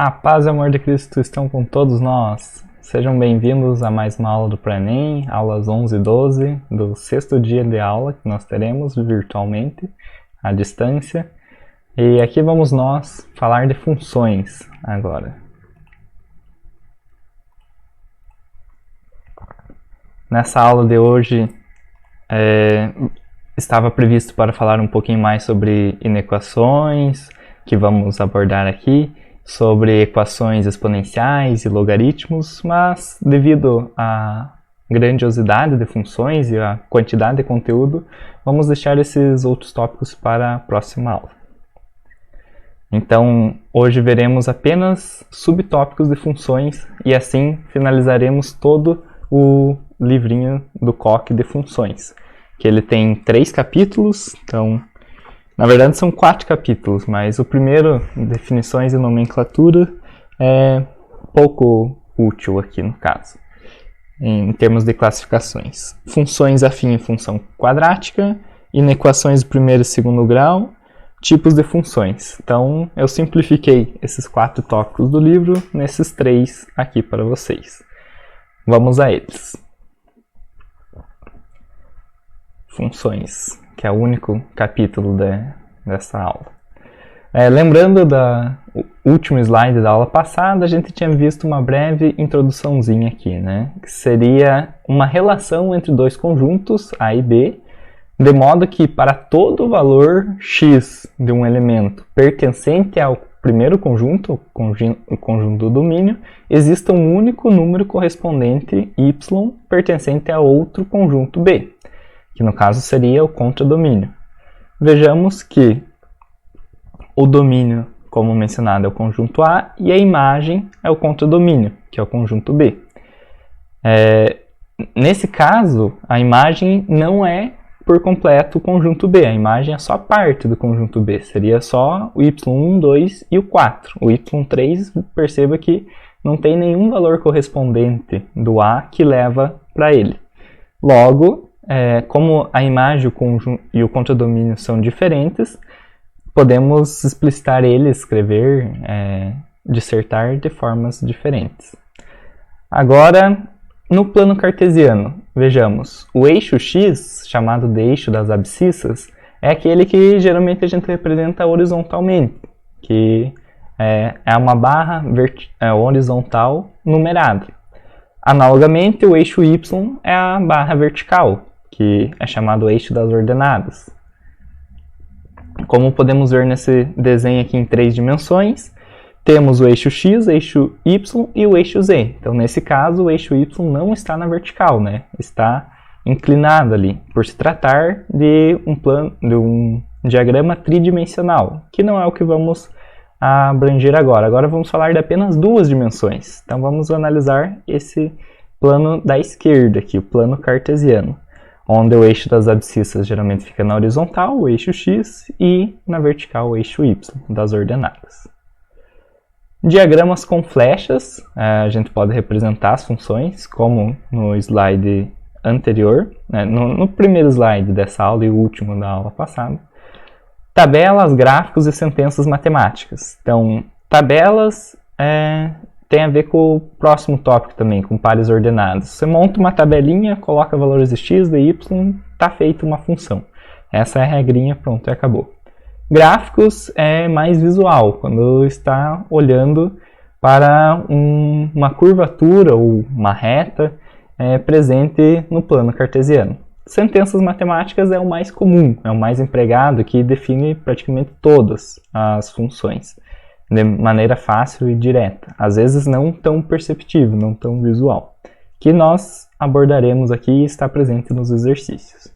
A paz e o amor de Cristo estão com todos nós. Sejam bem-vindos a mais uma aula do Pro-ENEM, aulas 11 e 12, do sexto dia de aula que nós teremos virtualmente, à distância. E aqui vamos nós falar de funções agora. Nessa aula de hoje, estava previsto para falar um pouquinho mais sobre inequações, que vamos abordar aqui, sobre equações exponenciais e logaritmos, mas devido à grandiosidade de funções e à quantidade de conteúdo, vamos deixar esses outros tópicos para a próxima aula. Então, hoje veremos apenas subtópicos de funções e assim finalizaremos todo o livrinho do Coq de funções, que ele tem 3 capítulos, então, na verdade são 4 capítulos, mas o primeiro, definições e nomenclatura, é pouco útil aqui no caso, em termos de classificações. Funções afim à função quadrática, inequações de primeiro e segundo grau, tipos de funções. Então, eu simplifiquei esses 4 tópicos do livro nesses 3 aqui para vocês. Vamos a eles. Funções, que é o único capítulo dessa aula. Lembrando do último slide da aula passada, a gente tinha visto uma breve introduçãozinha aqui, né? Que seria uma relação entre dois conjuntos, A e B, de modo que para todo valor x de um elemento pertencente ao primeiro conjunto, o conjunto do domínio, exista um único número correspondente y pertencente a outro conjunto B, que no caso seria o contradomínio. Vejamos que o domínio, como mencionado, é o conjunto A e a imagem é o contradomínio, que é o conjunto B. Nesse caso, a imagem não é por completo o conjunto B, a imagem é só parte do conjunto B, seria só o y1, 2 e o 4. O y3, perceba que não tem nenhum valor correspondente do A que leva para ele. Logo, como a imagem e o contradomínio são diferentes, podemos explicitar ele, escrever, dissertar de formas diferentes. Agora, no plano cartesiano, vejamos, o eixo x, chamado de eixo das abscissas, é aquele que geralmente a gente representa horizontalmente, que é uma barra horizontal numerada. Analogamente, o eixo y é a barra vertical, que é chamado eixo das ordenadas. Como podemos ver nesse desenho aqui em 3 dimensões, temos o eixo x, o eixo y e o eixo z. Então, nesse caso, o eixo y não está na vertical, né? Está inclinado ali, por se tratar de um diagrama tridimensional, que não é o que vamos abranger agora. Agora vamos falar de apenas 2 dimensões. Então, vamos analisar esse plano da esquerda aqui, o plano cartesiano, onde o eixo das abscissas geralmente fica na horizontal, o eixo x, e na vertical, o eixo y, das ordenadas. Diagramas com flechas, a gente pode representar as funções, como no slide anterior, no primeiro slide dessa aula e o último da aula passada. Tabelas, gráficos e sentenças matemáticas. Então, tabelas tem a ver com o próximo tópico também, com pares ordenados. Você monta uma tabelinha, coloca valores de x, de y, está feita uma função. Essa é a regrinha, pronto, e acabou. Gráficos é mais visual, quando está olhando para uma curvatura ou uma reta presente no plano cartesiano. Sentenças matemáticas é o mais comum, é o mais empregado, que define praticamente todas as funções, de maneira fácil e direta, às vezes não tão perceptível, não tão visual, que nós abordaremos aqui e está presente nos exercícios.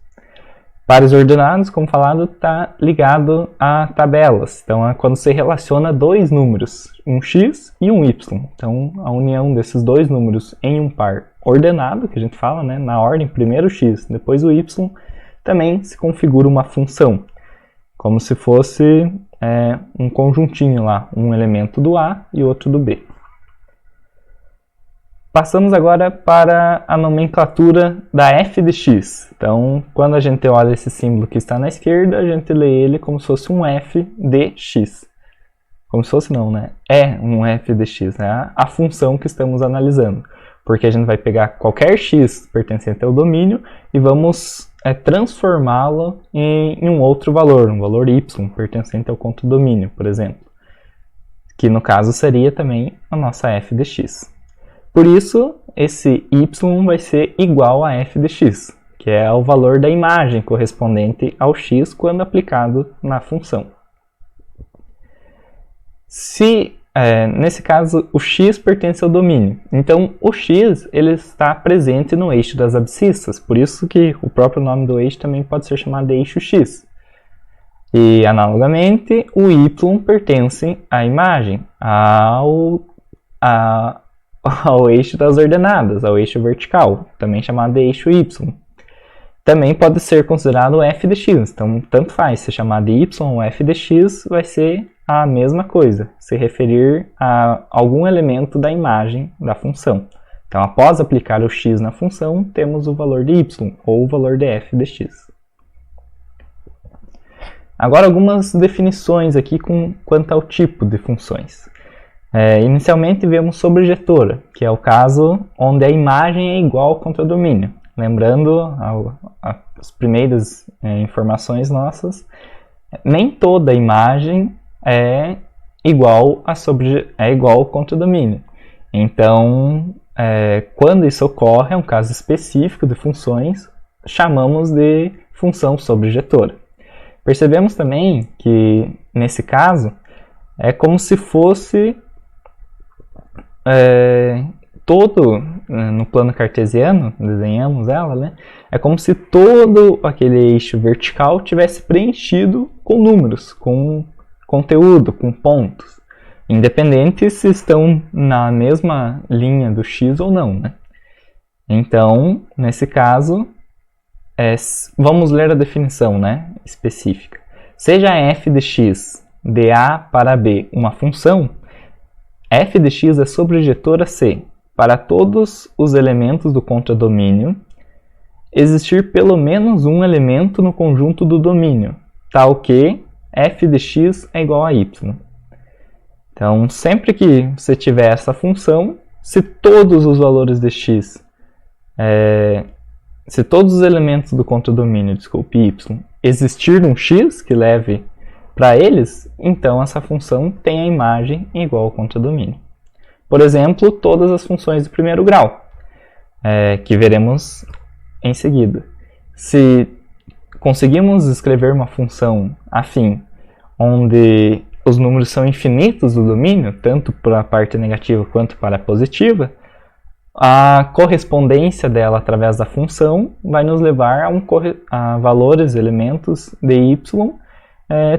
Pares ordenados, como falado, está ligado a tabelas. Então, é quando se relaciona 2 números, um x e um y. Então, a união desses 2 números em um par ordenado, que a gente fala, né, na ordem, primeiro o x, depois o y, também se configura uma função, como se fosse um conjuntinho lá, um elemento do A e outro do B. Passamos agora para a nomenclatura da f de x. Então, quando a gente olha esse símbolo que está na esquerda, a gente lê ele como se fosse um f de x. como se fosse não, né? É um f de x, é a função que estamos analisando. Porque a gente vai pegar qualquer x pertencente ao domínio e vamos transformá-lo em um outro valor, um valor y pertencente ao contradomínio, por exemplo. Que no caso seria também a nossa f de x. Por isso, esse y vai ser igual a f de x, que é o valor da imagem correspondente ao x quando aplicado na função. Se, nesse caso, o x pertence ao domínio, então o x ele está presente no eixo das abscissas, por isso que o próprio nome do eixo também pode ser chamado de eixo x. E, analogamente, o y pertence à imagem, ao eixo das ordenadas, ao eixo vertical, também chamado de eixo y. Também pode ser considerado f de x, então tanto faz, se chamar de y ou f de x vai ser a mesma coisa, se referir a algum elemento da imagem da função. Então, após aplicar o x na função, temos o valor de y, ou o valor de f de x. Agora, algumas definições aqui quanto ao tipo de funções. Inicialmente, vemos sobrejetora, que é o caso onde a imagem é igual ao contradomínio. Lembrando as primeiras informações nossas, nem toda imagem é igual ao contradomínio. Então, quando isso ocorre, é um caso específico de funções, chamamos de função sobrejetora. Percebemos também que, nesse caso, é como se fosse no plano cartesiano, desenhamos ela, né? É como se todo aquele eixo vertical tivesse preenchido com números, com conteúdo, com pontos, independente se estão na mesma linha do x ou não, né? Então, nesse caso, vamos ler a definição, né, específica. Seja f de x de a para b uma função, f de x é sobrejetora se, para todos os elementos do contradomínio, existir pelo menos um elemento no conjunto do domínio, tal que f de x é igual a y. Então, sempre que você tiver essa função, se todos os valores de x, se todos os elementos do contradomínio, y, existir um x que leve para eles, então essa função tem a imagem igual ao contradomínio. Por exemplo, todas as funções de primeiro grau, que veremos em seguida. Se conseguimos escrever uma função afim, onde os números são infinitos do domínio, tanto para a parte negativa quanto para a positiva, a correspondência dela através da função vai nos levar a valores, elementos de y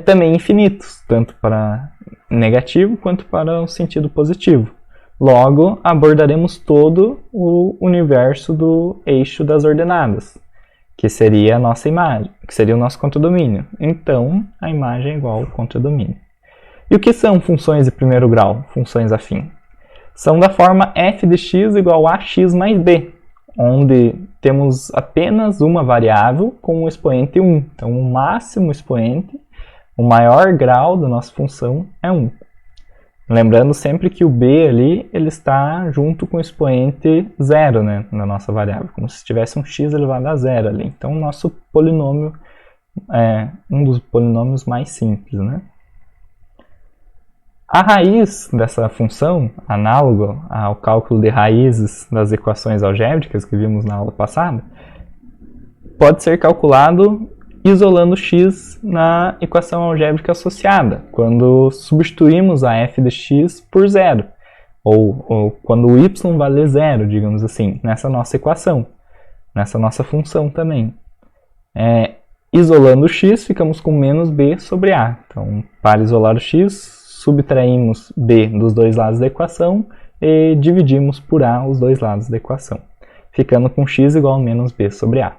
também infinitos, tanto para negativo quanto para o sentido positivo. Logo, abordaremos todo o universo do eixo das ordenadas, que seria a nossa imagem, que seria o nosso contradomínio. Então, a imagem é igual ao contradomínio. E o que são funções de primeiro grau, funções afim? São da forma f de x igual a x mais b, onde temos apenas uma variável com o expoente 1. Então, o máximo expoente, o maior grau da nossa função é 1. Lembrando sempre que o b ali ele está junto com o expoente 0, né, na nossa variável, como se tivesse um x elevado a 0 ali. Então, o nosso polinômio é um dos polinômios mais simples, né? A raiz dessa função, análogo ao cálculo de raízes das equações algébricas que vimos na aula passada, pode ser calculado isolando x na equação algébrica associada, quando substituímos a f de x por zero, ou quando o y vale zero, digamos assim, nessa nossa equação, nessa nossa função também. Isolando x, ficamos com menos b sobre a. Então, para isolar o x, subtraímos b dos dois lados da equação e dividimos por a os dois lados da equação, ficando com x igual a menos b sobre a.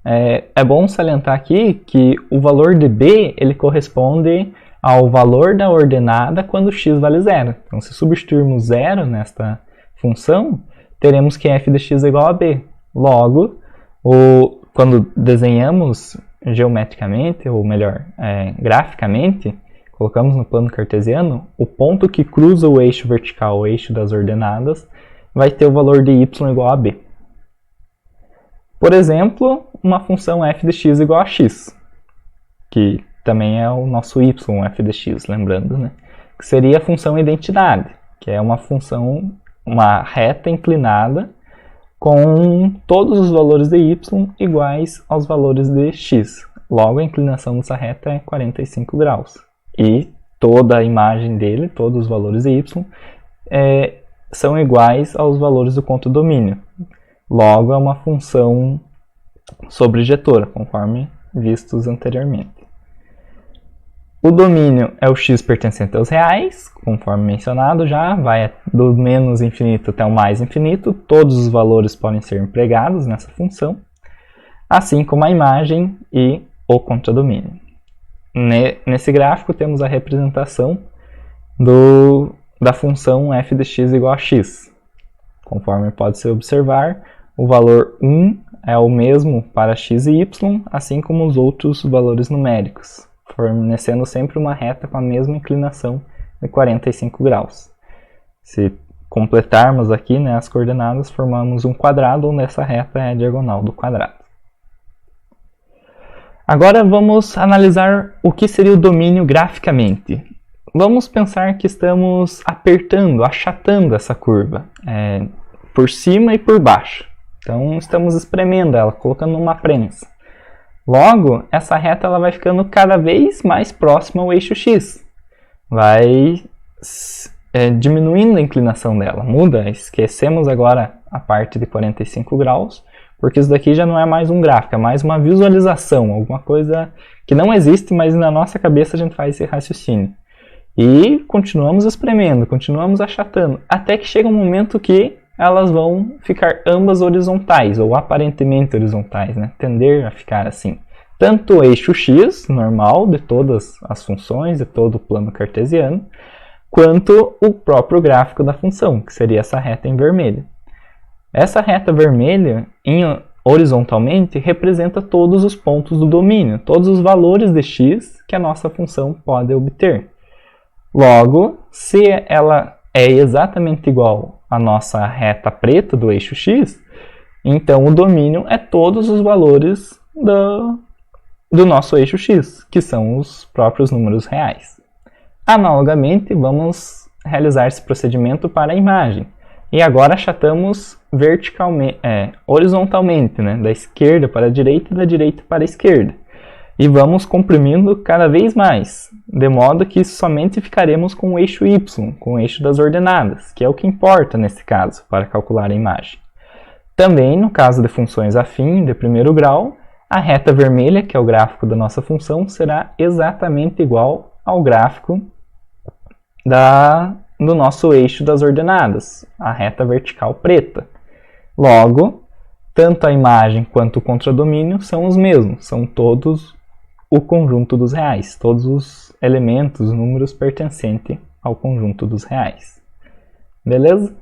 É bom salientar aqui que o valor de b ele corresponde ao valor da ordenada quando x vale zero. Então, se substituirmos zero nesta função, teremos que f de x é igual a b. Logo, quando desenhamos geometricamente, ou melhor, graficamente, colocamos no plano cartesiano, o ponto que cruza o eixo vertical, o eixo das ordenadas, vai ter o valor de y igual a b. Por exemplo, uma função f de x igual a x, que também é o nosso y f de x, lembrando, né? Que seria a função identidade, que é uma função, uma reta inclinada com todos os valores de y iguais aos valores de x. Logo, a inclinação dessa reta é 45 graus. E toda a imagem dele, todos os valores de y, são iguais aos valores do contradomínio. Logo, é uma função sobrejetora, conforme vistos anteriormente. O domínio é o x pertencente aos reais, conforme mencionado já, vai do menos infinito até o mais infinito, todos os valores podem ser empregados nessa função, assim como a imagem e o contradomínio. Nesse gráfico temos a representação da função f de x igual a x. Conforme pode-se observar, o valor 1 é o mesmo para x e y, assim como os outros valores numéricos, fornecendo sempre uma reta com a mesma inclinação de 45 graus. Se completarmos aqui, né, as coordenadas, formamos um quadrado, onde essa reta é a diagonal do quadrado. Agora vamos analisar o que seria o domínio graficamente. Vamos pensar que estamos apertando, achatando essa curva, por cima e por baixo. Então estamos espremendo ela, colocando numa prensa. Logo, essa reta ela vai ficando cada vez mais próxima ao eixo x. Vai diminuindo a inclinação dela. Muda, esquecemos agora a parte de 45 graus, porque isso daqui já não é mais um gráfico, é mais uma visualização, alguma coisa que não existe, mas na nossa cabeça a gente faz esse raciocínio. E continuamos espremendo, continuamos achatando, até que chega um momento que elas vão ficar ambas horizontais, ou aparentemente horizontais, né? Tender a ficar assim. Tanto o eixo x, normal, de todas as funções, de todo o plano cartesiano, quanto o próprio gráfico da função, que seria essa reta em vermelho. Essa reta vermelha, horizontalmente, representa todos os pontos do domínio, todos os valores de x que a nossa função pode obter. Logo, se ela é exatamente igual à nossa reta preta do eixo x, então o domínio é todos os valores do nosso eixo x, que são os próprios números reais. Analogamente, vamos realizar esse procedimento para a imagem. E agora achatamos horizontalmente, né? Da esquerda para a direita e da direita para a esquerda. E vamos comprimindo cada vez mais, de modo que somente ficaremos com o eixo y, com o eixo das ordenadas, que é o que importa nesse caso, para calcular a imagem. Também, no caso de funções afim de primeiro grau, a reta vermelha, que é o gráfico da nossa função, será exatamente igual ao gráfico do nosso eixo das ordenadas, a reta vertical preta. Logo, tanto a imagem quanto o contradomínio são os mesmos, são todos o conjunto dos reais, todos os elementos, números pertencentes ao conjunto dos reais. Beleza?